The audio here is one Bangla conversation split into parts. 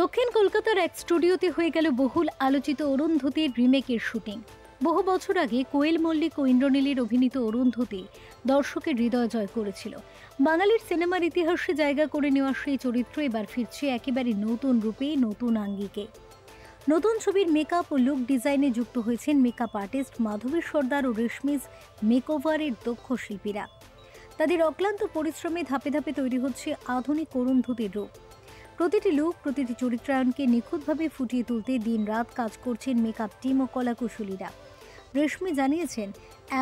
দক্ষিণ কলকাতার এক স্টুডিওতে হয়ে গেল বহুল আলোচিত অরুন্ধতির রিমেকের শুটিং। বহু বছর আগে কোয়েল মল্লিক ও ইন্দ্রনীলের অভিনীত অরুন্ধতী দর্শকের হৃদয় জয় করেছিল। বাঙালির সিনেমার ইতিহাসে জায়গা করে নেওয়া সেই চরিত্র এবার ফিরছে একেবারে নতুন রূপে, নতুন আঙ্গিকে। নতুন ছবির মেকআপ ও লুক ডিজাইনে যুক্ত হয়েছেন মেকআপ আর্টিস্ট মাধবী সর্দার ও রেশমিজ মেকওভারের দক্ষ শিল্পীরা। তাদের অক্লান্ত পরিশ্রমে ধাপে ধাপে তৈরি হচ্ছে আধুনিক অরুন্ধতির রূপ। প্রতিটি লুক, প্রতিটি চরিত্রায়নকে নিখুঁতভাবে ফুটিয়ে তুলতে দিন-রাত কাজ করছেন মেকআপ টিম ও কলাকুশলীরা। রেশমি জানিয়েছেন,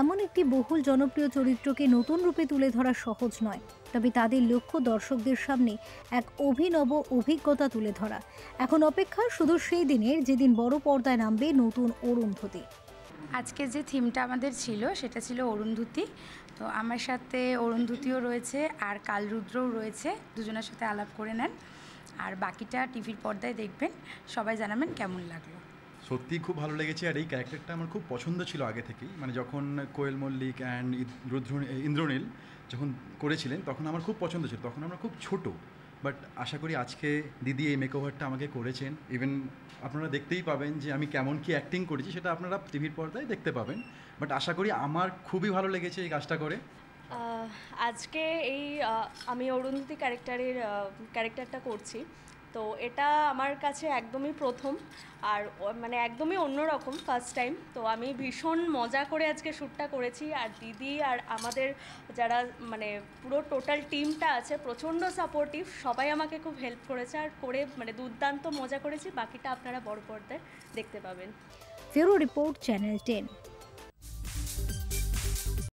এমন একটি বহুল জনপ্রিয় চরিত্রকে নতুন রূপে তুলে ধরা সহজ নয়, তবে তাদের লক্ষ্য দর্শকদের সামনে এক অভিনব অভিজ্ঞতা তুলে ধরা। এখন অপেক্ষা শুধু সেই দিনের যেদিন বড় পর্দায় নামবে নতুন অরুন্ধতী। আজকে যে থিমটা আমাদের ছিল সেটা ছিল অরুন্ধতী। তো আমার সাথে অরুন্ধতীও রয়েছে আর কালরুদ্রও রয়েছে, দুজনের সাথে আলাপ করে নেন। আর বাকিটা টিভির পর্দায় দেখবেন, সবাই জানাবেন কেমন লাগলো। সত্যিই খুব ভালো লেগেছে। আর এই ক্যারেক্টারটা আমার খুব পছন্দ ছিল আগে থেকেই, মানে যখন কোয়েল মল্লিক অ্যান্ড ইন্দ্রনীল যখন করেছিলেন তখন আমার খুব পছন্দ ছিল। তখন আমরা খুব ছোট, বাট আশা করি আজকে দিদি এই মেকওভারটা আমাকে করেছেন। ইভেন আপনারা দেখতেই পাবেন যে আমি কেমন কি অ্যাক্টিং করেছি, সেটা আপনারা টিভির পর্দায় দেখতে পাবেন। বাট আশা করি আমার খুবই ভালো লেগেছে এই কাজটা করে। আজকে এই আমি অরুন্ধতী ক্যারেক্টারটা করছি, তো এটা আমার কাছে একদমই প্রথম আর মানে একদমই অন্যরকম, ফার্স্ট টাইম। তো আমি ভীষণ মজা করে আজকে শ্যুটটা করেছি। আর দিদি আর আমাদের যারা মানে পুরো টোটাল টিমটা আছে প্রচণ্ড সাপোর্টিভ, সবাই আমাকে খুব হেল্প করেছে আর করে মানে দুর্দান্ত মজা করেছি। বাকিটা আপনারা বড় পর্দায় দেখতে পাবেন। Bureau report, channel 10।